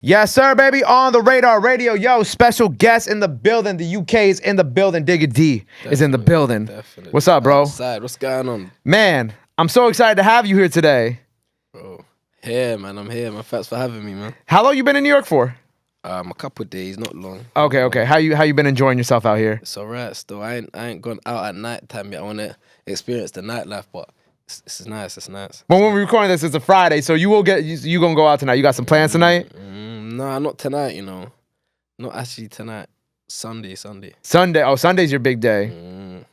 Yes, sir, baby. On the Radar Radio. Yo, special guest in the building. The UK is in the building. Digga D is in the building. Definitely. What's up, bro? Outside. What's going on? Man, I'm so excited to have you here today. Bro, here, man. I'm here, man. Thanks for having me, man. How long you been in New York for? A couple of days, not long. Okay. How you been enjoying yourself out here? It's alright still. I ain't gone out at night time yet. I wanna experience the nightlife, but it's nice. It's nice. Well, when we're recording this, it's a Friday, so you gonna go out tonight. You got some plans tonight? Nah, not tonight. You know, not actually tonight. Sunday. Sunday. Oh, Sunday's your big day.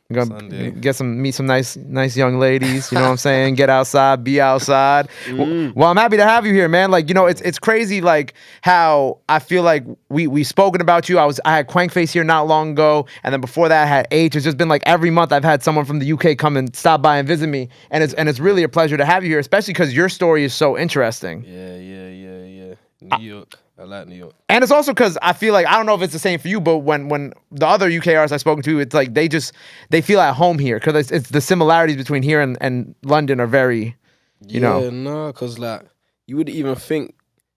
You're gonna meet some nice young ladies. You know what I'm saying? Get outside, be outside. Well, I'm happy to have you here, man. Like, you know, it's crazy, like how I feel like we've spoken about you. I had Quankface here not long ago, and then before that I had H. It's just been like every month I've had someone from the UK come and stop by and visit me, and it's really a pleasure to have you here, especially because your story is so interesting. Yeah. New York. I like New York. And it's also because I feel like, I don't know if it's the same for you, but when the other UK artists I've spoken to, it's like they feel at home here because it's the similarities between here and London are very, you know. Yeah, no, because like, you wouldn't even think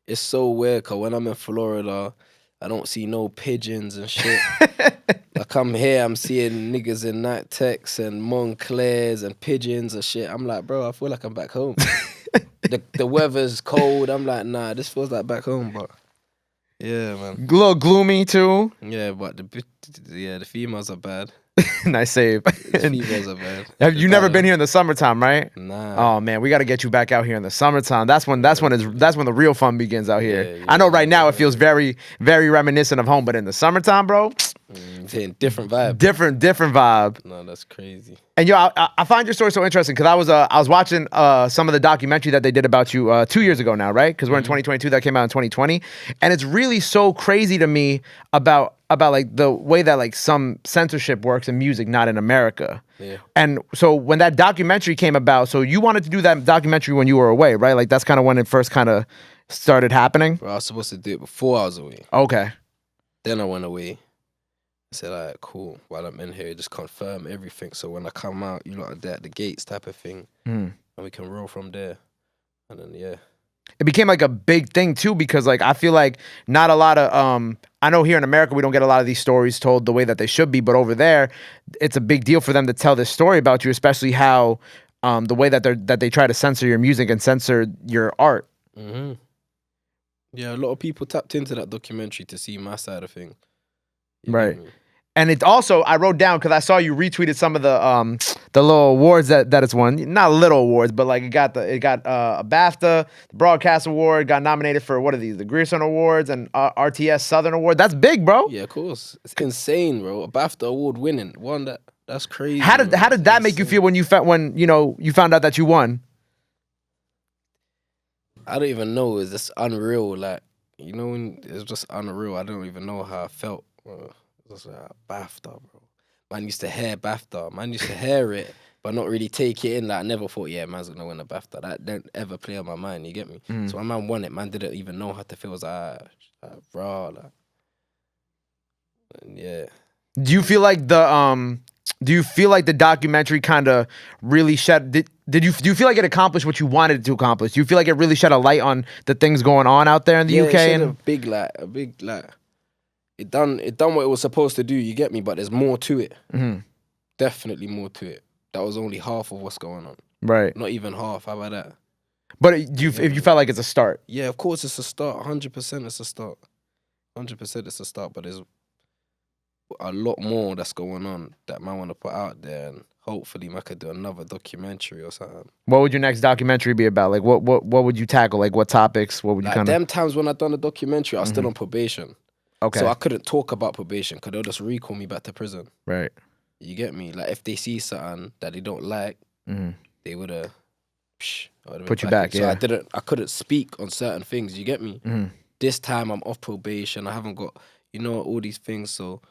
it's so weird because when I'm in Florida, I don't see no pigeons and shit. Like I'm here, I'm seeing niggas in night techs and Montclairs and pigeons and shit. I'm like, bro, I feel like I'm back home. The weather's cold. I'm like, nah, this feels like back home, but yeah, man. A little gloomy too. Yeah, but the females are bad. Nice save. The females are bad. Have you never been here in the summertime, right? Nah. Oh man, we got to get you back out here in the summertime. That's when the real fun begins out here. Yeah, I know right now it feels very, very reminiscent of home, but in the summertime, bro, different vibe. Different vibe. No, that's crazy. And yo, I find your story so interesting because I was watching some of the documentary that they did about you 2 years ago now, right? Because we're in 2022, that came out in 2020, and it's really so crazy to me about like the way that like some censorship works in music, not in America. Yeah. And so when that documentary came about, so you wanted to do that documentary when you were away, right? Like that's kind of when it first kind of started happening. Bro, I was supposed to do it before I was away. Okay. Then I went away. I said, all right, cool. While I'm in here, just confirm everything. So when I come out, you lot are there at the gates type of thing. And we can roll from there. And then, yeah. It became like a big thing too because like I feel like not a lot of I know here in America we don't get a lot of these stories told the way that they should be, but over there it's a big deal for them to tell this story about you, especially how the way that they try to censor your music and censor your art. Yeah, a lot of people tapped into that documentary to see my side of things. Right. And it also, I wrote down because I saw you retweeted some of the little awards that it's won. Not little awards, but like it got a BAFTA, the Broadcast Award, got nominated for what are these? The Grierson Awards and RTS Southern Award. That's big, bro. Yeah, of course. It's insane, bro. A BAFTA award winning, that's crazy. How did that make you feel when you found out that you won? I don't even know. It's just unreal. Like, you know, when it's just unreal. I don't even know how I felt. It was BAFTA, bro. Man used to hear BAFTA. Man used to hear it, but not really take it in. Like, I never thought, yeah, man's gonna win a BAFTA. That didn't ever play on my mind, you get me? So when man won it, man didn't even know how to feel. It was like, bro, like, and yeah. Do you feel like the documentary kind of really shed? Do you feel like it accomplished what you wanted it to accomplish? Do you feel like it really shed a light on the things going on out there in the UK? It a big light. It done what it was supposed to do. You get me? But there's more to it. Definitely more to it. That was only half of what's going on. Right. Not even half. How about that? But if you felt like it's a start? Yeah, of course it's a start. 100% it's a start. 100% it's a start. But there's a lot more that's going on that man want to put out there, and hopefully man could do another documentary or something. What would your next documentary be about? Like what would you tackle? Like what topics? What would you kind of? Them times when I done the documentary, I was still on probation. Okay. So I couldn't talk about probation because they'll just recall me back to prison. Right. You get me? Like if they see something that they don't like, they would have put you back. So yeah. I couldn't speak on certain things. You get me? This time I'm off probation. I haven't got all these things. So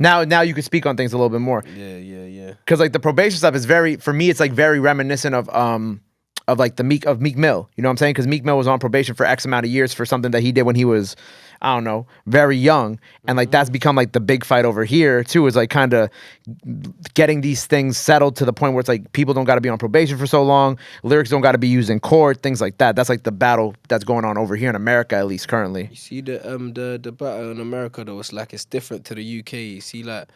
now you can speak on things a little bit more. Yeah. Because like the probation stuff is for me it's like very reminiscent of of like Meek Mill. You know what I'm saying? Because Meek Mill was on probation for X amount of years for something that he did when he was, I don't know, very young. And like that's become like the big fight over here too, is like kind of getting these things settled to the point where it's like people don't got to be on probation for so long, lyrics don't got to be used in court, things like that. That's like the battle that's going on over here in America, at least currently. You see the battle in America though, it's like it's different to the UK. You see, like,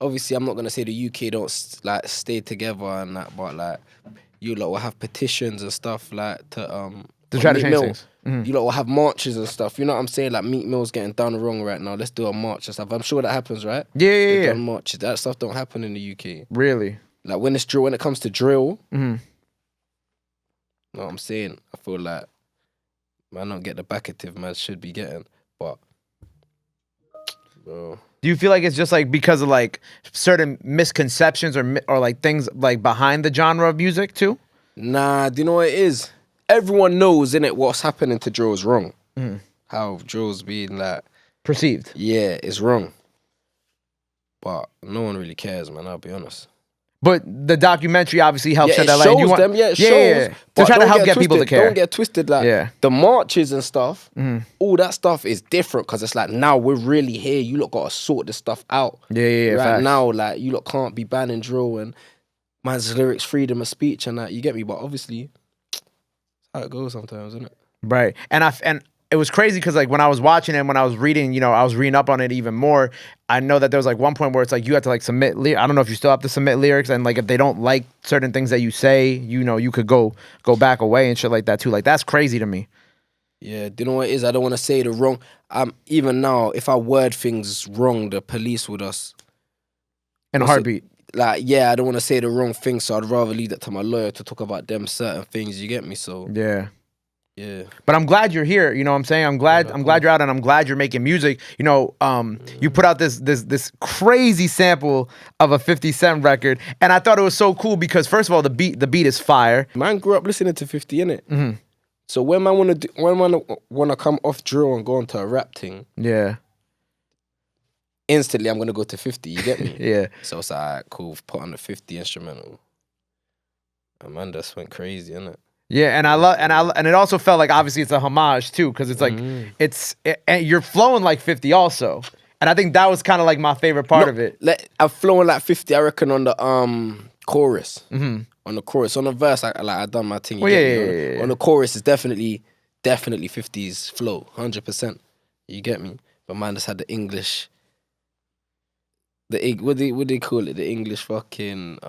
obviously I'm not gonna say the UK don't like stay together and that, but like you lot will have petitions and stuff like to try to change things. You lot will have marches and stuff. You know what I'm saying? Like Meek Mill's getting done wrong right now. Let's do a march and stuff. I'm sure that happens, right? Yeah. Marches. That stuff don't happen in the UK. Really? Like when it comes to drill. You know what I'm saying? I feel like man don't get the backative man should be getting, but bro. Do you feel like it's just like because of like certain misconceptions or like things like behind the genre of music too? Nah, do you know what it is? Everyone knows, innit, what's happening to drill's wrong. How drill's being like perceived. Yeah, it's wrong. But no one really cares, man, I'll be honest. But the documentary obviously helps shed that light. It shows them, it shows. Yeah. To try to help get people to care. Don't get twisted, like the marches and stuff, all that stuff is different because it's like now we're really here. You lot gotta sort this stuff out. Yeah. Right facts. now, like you lot can't be banning drill and man's lyrics, freedom of speech and that. You get me? But obviously, that's how it goes sometimes, isn't it? Right. And it was crazy because like when I was watching it, and when I was reading, I was reading up on it even more. I know that there was like one point where it's like you had to like submit. I don't know if you still have to submit lyrics, and like if they don't like certain things that you say, you could go back away and shit like that too. Like that's crazy to me. Yeah, do you know what it is? I don't want to say the wrong. Even now, if I word things wrong, the police with us in a heartbeat. Like, yeah, I don't want to say the wrong thing, so I'd rather leave that to my lawyer to talk about them certain things. You get me? So yeah. But I'm glad you're here. You know what I'm saying? I'm glad you're out, and I'm glad you're making music. You put out this crazy sample of a 50 Cent record, and I thought it was so cool because first of all, the beat is fire. Man grew up listening to 50, innit? So when man wanna come off drill and go onto a rap thing, instantly I'm gonna go to 50. You get me? Yeah. So it's alright, cool. Put on the 50 instrumental. And man just went crazy, innit? Yeah, and it also felt like obviously it's a homage too, because it's like and you're flowing like 50 also, and I think that was kind of like my favorite part of it. I'm flowing like 50, I reckon, on the chorus. On the chorus, on the verse, I done my thing. Yeah. On the chorus, it's definitely 50's flow, 100%. You get me? But man just had the English, what they call it? The English fucking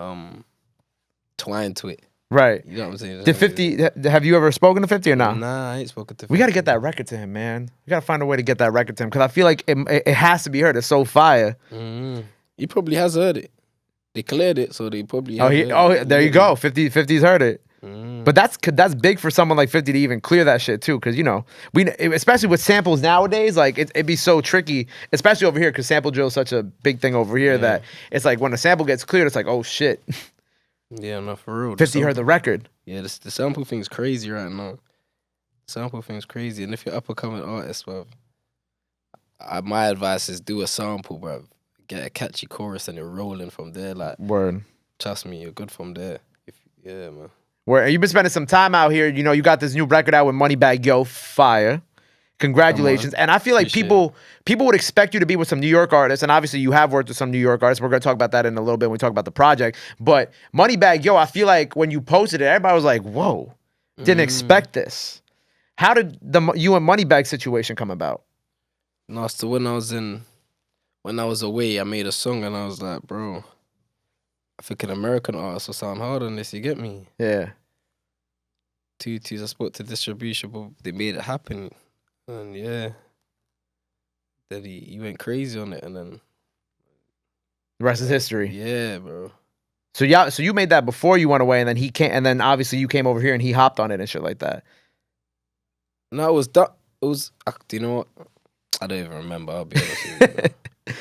twine to it. Right. You know what I'm saying? Did 50, have you ever spoken to 50 or not? Nah, I ain't spoken to 50. We got to get that record to him, man. We got to find a way to get that record to him because I feel like it has to be heard. It's so fire. He probably has heard it. They cleared it, so they probably there you go. 50's heard it. But that's big for someone like 50 to even clear that shit too, because especially with samples nowadays, like it'd be so tricky, especially over here, because sample drill is such a big thing over here that it's like when a sample gets cleared, it's like, oh shit. Yeah, no, for real. 50 heard the record. Yeah, the sample thing's crazy right now. Sample thing's crazy, and if you're up and coming artist, bro, my advice is do a sample, bro. Get a catchy chorus and you're rolling from there. Like, word. Trust me, you're good from there. Yeah, man. Where you've been spending some time out here. You got this new record out with Moneybagg Yo, fire. Congratulations. And I feel like people would expect you to be with some New York artists, and obviously you have worked with some New York artists. We're going to talk about that in a little bit when we talk about the project. But Moneybagg Yo, I feel like when you posted it, everybody was like, whoa, didn't expect this. How did you and Moneybagg situation come about? No, so when I was away, I made a song and I was like, bro, I think an American artist will sound hard on this, you get me? Yeah. I spoke to distribution, but they made it happen. And yeah, that he went crazy on it, and then the rest is history. Yeah, bro. So you made that before you went away, and then he came, and then obviously you came over here and he hopped on it and shit like that. No, it was that. It was. Do you know what? I don't even remember. I'll be honest with you. Bro.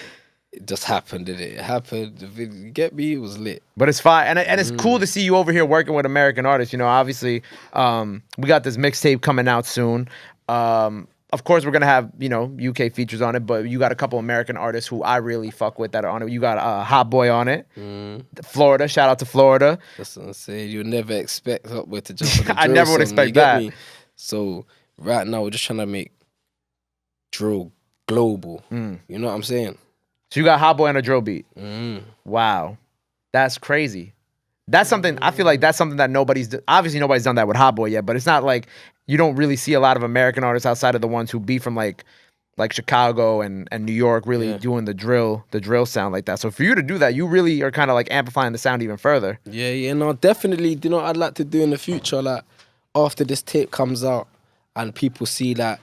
It just happened, did it? It happened. You get me? It was lit. But it's fine, and it's cool to see you over here working with American artists. Obviously, we got this mixtape coming out soon. of course, we're gonna have, you know, UK features on it, but you got a couple American artists who I really fuck with that are on it. You got Hot Boy on it, Florida. Shout out to Florida. That's what I'm saying. You never expect Hot Boy to jump on the drill I never would song, expect you get that. me? So right now we're just trying to make drill global. You know what I'm saying? So you got Hot Boy on a drill beat. Wow, that's crazy. That's something, I feel like that's something that obviously nobody's done that with Hot Boy yet, but it's not like you don't really see a lot of American artists outside of the ones who be from like Chicago and New York really doing the drill sound like that. So for you to do that, you really are kind of like amplifying the sound even further. Yeah, no, definitely. You know what I'd like to do in the future? Like after this tape comes out and people see that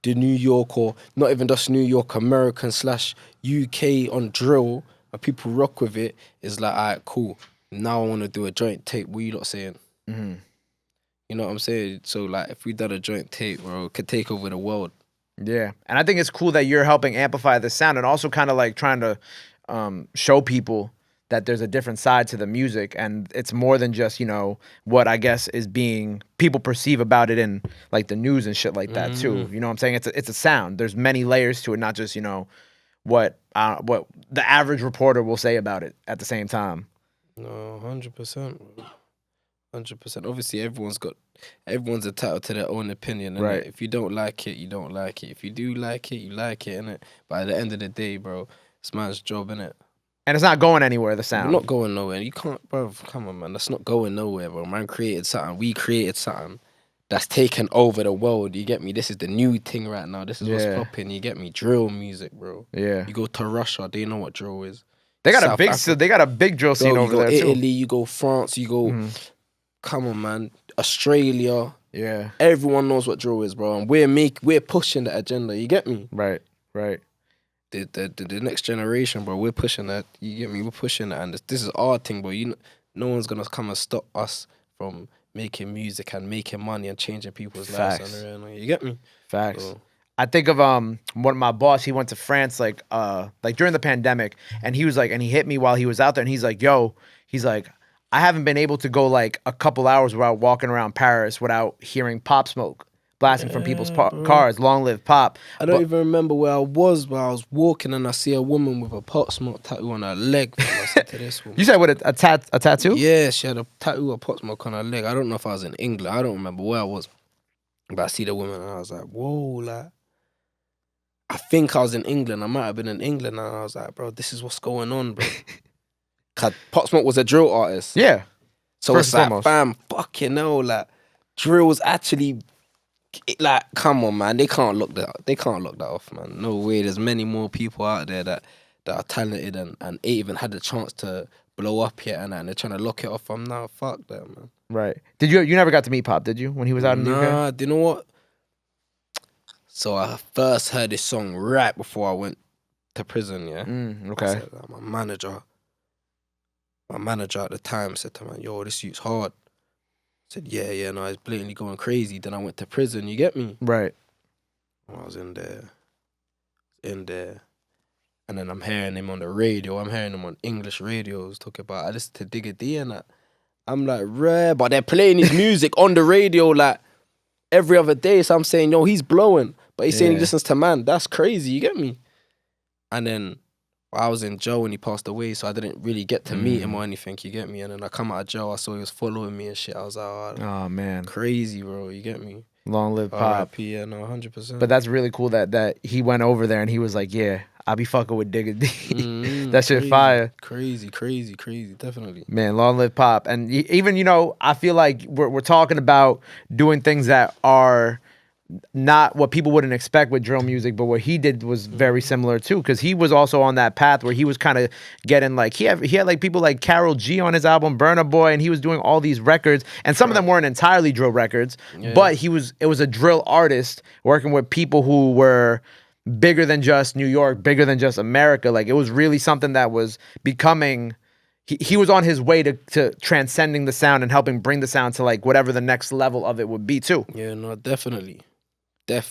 the New York, or not even just New York, American / UK on drill, and people rock with it, is like, all right, cool. Now I want to do a joint tape. What you lot saying? You know what I'm saying? So like, if we done a joint tape, bro, it could take over the world. Yeah, and I think it's cool that you're helping amplify the sound and also kind of like trying to show people that there's a different side to the music, and it's more than just, you know, what I guess is being people perceive about it in like the news and shit like that too. You know what I'm saying? It's a sound. There's many layers to it, not just, you know, what the average reporter will say about it at the same time. No, 100%. 100%. Obviously, everyone's entitled to their own opinion, innit? Right. If you don't like it, you don't like it. If you do like it, you like it, innit? But at the end of the day, bro, it's man's job, innit? And it's not going anywhere, the sound. We're not going nowhere. You can't, bro, come on, man. That's not going nowhere, bro. Man created something. We created something that's taken over the world, you get me? This is the new thing right now. This is what's popping, you get me? Drill music, bro. Yeah. You go to Russia, they know what drill is. They got a big drill scene over there, too. You go Italy, you go France, you go... Come on, man. Australia. Yeah. Everyone knows what drill is, bro. And we're pushing the agenda. You get me? Right. The next generation, bro. We're pushing that. You get me? We're pushing that, and this is our thing, bro. No one's gonna come and stop us from making music and making money and changing people's lives. You get me? Facts. So. I think of one of my boss. He went to France like during the pandemic, and he was like, and he hit me while he was out there, and he's like, "Yo," he's like, I haven't been able to go like a couple hours without walking around Paris without hearing Pop Smoke blasting from people's cars. Long live Pop. I don't even remember where I was, but I was walking and I see a woman with a Pop Smoke tattoo on her leg. I said to this woman, you said with a tattoo? Yeah, she had a tattoo of Pop Smoke on her leg. I don't know if I was in England. I don't remember where I was. But I see the woman and I was like, whoa, like, I think I was in England. I might have been in England. And I was like, bro, this is what's going on, bro. Pop Smoke was a drill artist. Yeah. So it's like, fam, fucking hell, like, drill's actually, like, come on, man. They can't look that off, man. No way. There's many more people out there that are talented and ain't even had the chance to blow up yet, and they're trying to lock it off from now. Fuck that, man. Right. Did you never got to meet Pop, did you, when he was out in the UK? Nah, do you know what? So I first heard this song right before I went to prison, yeah? Okay. I said, my manager at the time said to me, yo, this youth's hard. I said, yeah, no, it's blatantly going crazy. Then I went to prison, you get me? Right. I was in there. And then I'm hearing him on the radio. I'm hearing him on English radios talking about, I listen to Digga D and that. I'm like, rare, but they're playing his music on the radio like every other day. So I'm saying, yo, he's blowing. But he's saying he listens to man. That's crazy, you get me? And then I was in jail when he passed away, so I didn't really get to meet him or anything, you get me? And then I come out of jail, I saw he was following me and shit. I was like, oh man. Crazy, bro, you get me? Long live Pop. RIP, yeah, no, 100%. But that's really cool that he went over there and he was like, yeah, I'll be fucking with Digga D. That shit fire. Crazy, definitely. Man, long live Pop. And even, you know, I feel like we're talking about doing things that are not what people wouldn't expect with drill music, but what he did was very similar too, because he was also on that path where he was kind of getting like he had like people like Karol G on his album Burna Boy, and he was doing all these records, and some of them weren't entirely drill records, but it was a drill artist working with people who were bigger than just New York, bigger than just America. Like, it was really something that was becoming. He was on his way to transcending the sound and helping bring the sound to like whatever the next level of it would be too. Yeah, no, definitely, bro.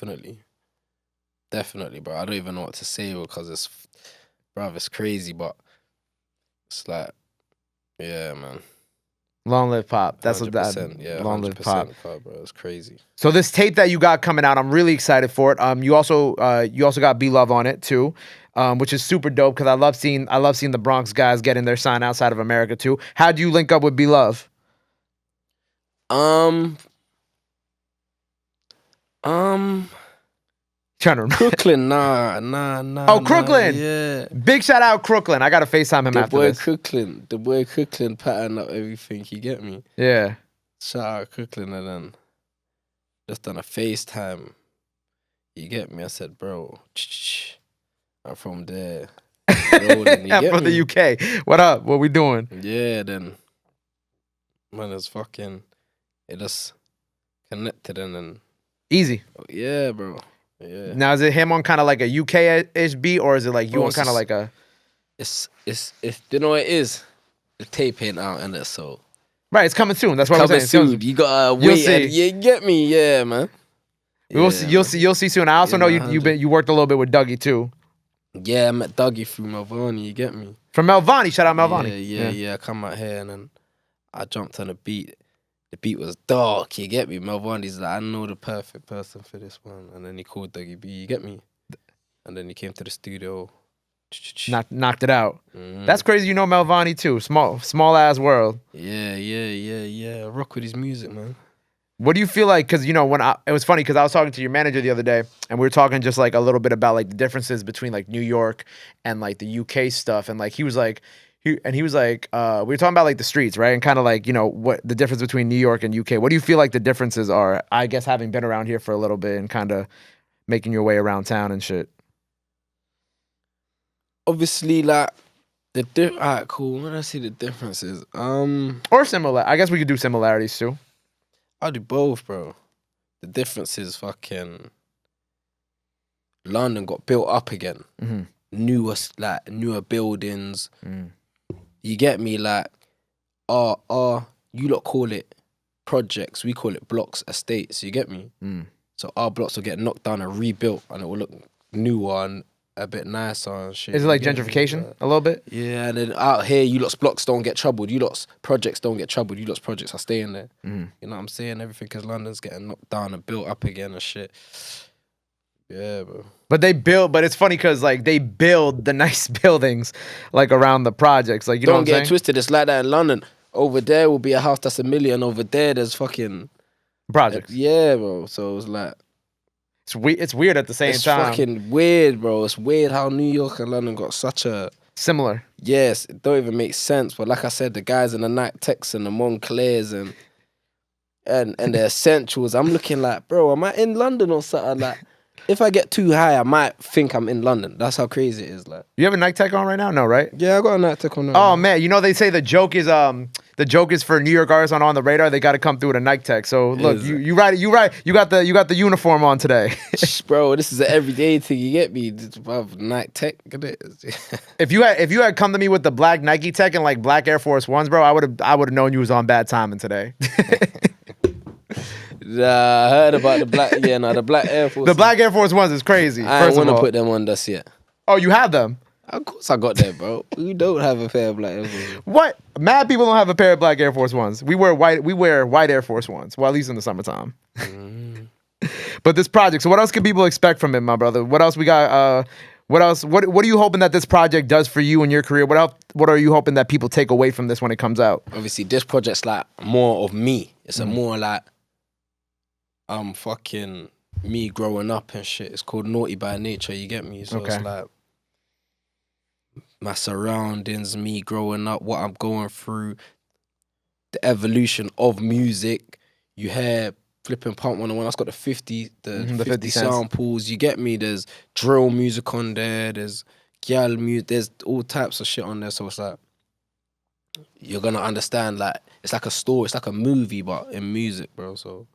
I don't even know what to say because it's crazy, but it's like, yeah, man. Long live pop. That's what that. 100%, yeah, Long live pop, bro. It's crazy. So this tape that you got coming out, I'm really excited for it. You also got B Love on it too, which is super dope because I love seeing the Bronx guys getting their sign outside of America too. How do you link up with B Love? Trying to remember. Crooklyn, nah. Oh, Crooklyn. Yeah. Big shout out Crooklyn. I gotta FaceTime him after this. The boy Crooklyn pattern up everything. You get me? Yeah. Shout out Crooklyn, and then just done a FaceTime. You get me? I said, bro, I'm from there. Rolling, I'm from the UK. What up? What we doing? Yeah, then man, it's fucking. It just connected and then easy. Yeah, bro. Yeah. Now is it him on kind of like a UK-ish beat, or is it like you on kind of like a? It's you know what it is. The tape ain't out and it's so. Right, it's coming soon. That's what I'm saying. Soon. You gotta wait. You get me, yeah, man. You'll see soon. I also know you worked a little bit with Dougie too. Yeah, I met Dougie through Melvani. You get me? From Melvani, shout out Melvani. Yeah. I come out here and then I jumped on the beat. The beat was dark, you get me? Melvani's like, I know the perfect person for this one. And then he called Dougie B, you get me? And then he came to the studio. Knocked it out. That's crazy, you know Melvani too. Small ass world. Yeah. I rock with his music, man. What do you feel like? Because, you know, it was funny because I was talking to your manager the other day and we were talking just like a little bit about like the differences between like New York and like the UK stuff. And like he was like, we were talking about like the streets, right? And kind of like, you know, what the difference between New York and UK. What do you feel like the differences are? I guess having been around here for a little bit and kind of making your way around town and shit. Obviously, like alright, cool. When I see the differences, or similar. I guess we could do similarities too. I'll do both, bro. The difference is fucking London got built up again. Newer buildings. You get me? Like, you lot call it projects. We call it blocks, estates. You get me? So our blocks will get knocked down and rebuilt, and it will look newer and a bit nicer and shit. Is it like gentrification a little bit? Yeah, and then out here, you lot's blocks don't get troubled. You lot's projects don't get troubled. You lot's projects are staying there. You know what I'm saying? Everything because London's getting knocked down and built up again and shit. Yeah, bro. But it's funny because like they build the nice buildings like around the projects. Like you know what I'm saying? Don't get twisted. It's like that in London. Over there will be a house that's $1 million. Over there, there's fucking projects. Yeah, bro. So it's like it's weird at the same time. It's fucking weird, bro. It's weird how New York and London got such a similar. Yes, it don't even make sense. But like I said, the guys in the Night Techs and the Montclairs and the Essentials, I'm looking like, bro, am I in London or something? Like, if I get too high, I might think I'm in London. That's how crazy it is. Like, you have a Night Tech on right now? No, right? Yeah, I got a Night Tech on. Oh man, you know they say the joke is for New York artists on the radar. They got to come through with a Night Tech. So look, you right. You got the uniform on today, bro. This is an everyday thing. You get me? Night Tech. If you had come to me with the black Nike Tech and like black Air Force Ones, bro, I would have known you was on bad timing today. I heard about the black. Yeah, no, the black Air Force. The black Air Force Ones is crazy. I don't want to put them on just yet. Oh, you have them? Of course I got that, bro. You don't have a pair of black Air Force Ones. What? Mad people don't have a pair of black Air Force Ones. We wear white Air Force Ones. Well, at least in the summertime. But this project. So what else can people expect from it, my brother? What else we got? What else? What are you hoping that this project does for you in your career? What are you hoping that people take away from this when it comes out? Obviously, this project's like more of me. It's a more like fucking me growing up and shit. It's called Naughty by Nature, you get me? So it's like my surroundings, me growing up, what I'm going through, the evolution of music. You hear Flipping Pump 101, that's got the 50 samples, you get me? There's drill music on there, there's gyal music, there's all types of shit on there. So it's like, you're gonna understand, like, it's like a story, it's like a movie, but in music, bro, so.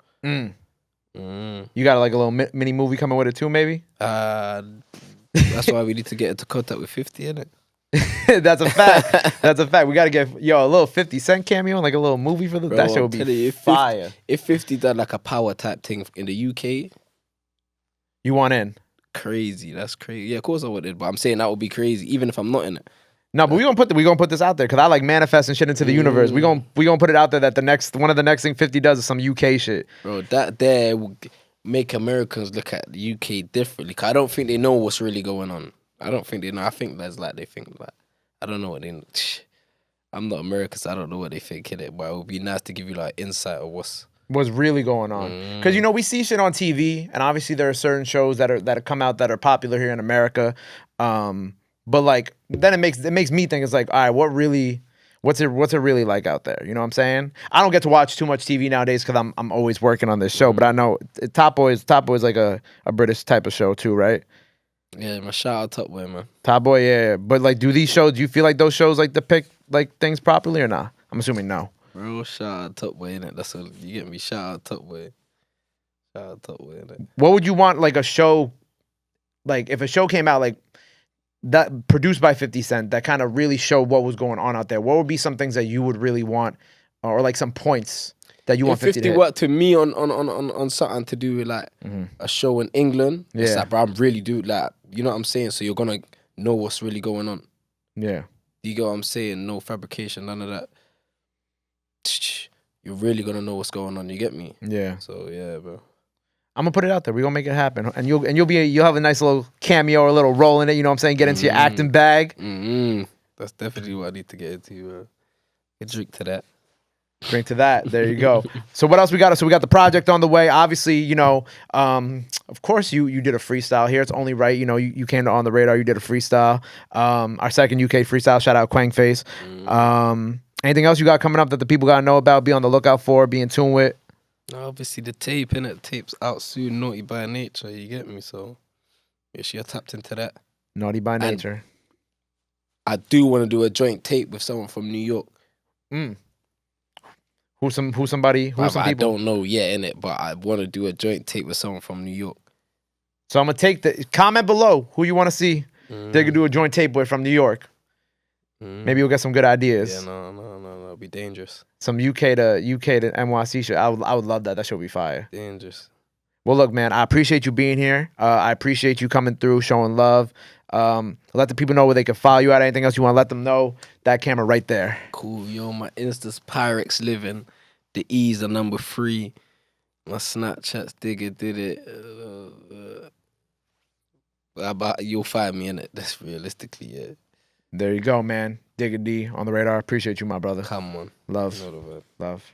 You got like a little mini movie coming with it too, maybe? That's why we need to get into contact with 50, innit? That's a fact. That's a fact. We got to get a little 50 Cent cameo, like a little movie for that shit would be fire. If 50 done like a power type thing in the UK, you want in? Crazy. That's crazy. Yeah, of course I would, but I'm saying that would be crazy, even if I'm not in it. No, but we gonna put this out there because I like manifesting shit into the universe. We gonna put it out there that one of the next thing 50 does is some UK shit. Bro, that there will make Americans look at the UK differently. Cause I don't think they know what's really going on. I don't think they know. I think that's like they think like I don't know what they know. I'm not American, so I don't know what they think in it. But it would be nice to give you like insight of what's really going on. Because you know we see shit on TV, and obviously there are certain shows that come out that are popular here in America. But like then it makes me think it's like, all right, what's it really like out there? You know what I'm saying? I don't get to watch too much TV nowadays because I'm always working on this show. But I know Top Boy is like a British type of show too, right? Yeah, my shout out Top Boy, man. Top Boy, yeah. But like, do you feel like those shows like depict like things properly or not? I'm assuming no. Bro, shout out Top Boy, innit? That's what you get me. Shout out Top Boy. Shout out Top Boy, innit? What would you want like a show, like if a show came out like that produced by 50 Cent that kind of really showed what was going on out there? What would be some things that you would really want, or like some points that you want 50 to hit? worked to me on something to do with like a show in England. Yeah. It's like, bro, I'm really like, you know what I'm saying? So you're gonna know what's really going on. Yeah. You get what I'm saying? No fabrication, none of that. You're really gonna know what's going on. You get me? Yeah. So yeah, bro. I'm gonna put it out there. We're gonna make it happen. And you'll have a nice little cameo or a little role in it, you know what I'm saying? Get into your acting bag. That's definitely what I need to get into. Drink to that. Drink to that. There you go. So what else we got? So we got the project on the way. Obviously, you know, of course you did a freestyle here. It's only right. You know, you came to On the Radar, you did a freestyle. Our second UK freestyle, shout out Quang Face. Anything else you got coming up that the people gotta know about, be on the lookout for, be in tune with? Obviously the tape, innit? The tape's out soon, Naughty by Nature, you get me? So make sure you're tapped into that. Naughty by Nature. I do want to do a joint tape with someone from New York. Who's some people? I don't know yet, innit? But I want to do a joint tape with someone from New York. So I'm gonna take the comment below who you want to see. They could do a joint tape with from New York. Maybe you'll get some good ideas. Yeah, no, it'll be dangerous. Some UK to NYC shit. I would love that. That should be fire. Dangerous. Well, look, man, I appreciate you being here. I appreciate you coming through, showing love. Let the people know where they can follow you at. Anything else you want to let them know? That camera right there. Cool. Yo, my Insta's Pyrex Living. The E's are number 3. My Snapchat's Digga did it. You'll find me in it. That's realistically, yeah. There you go, man. Digga D on the radar. Appreciate you, my brother. Come on. Love. Love.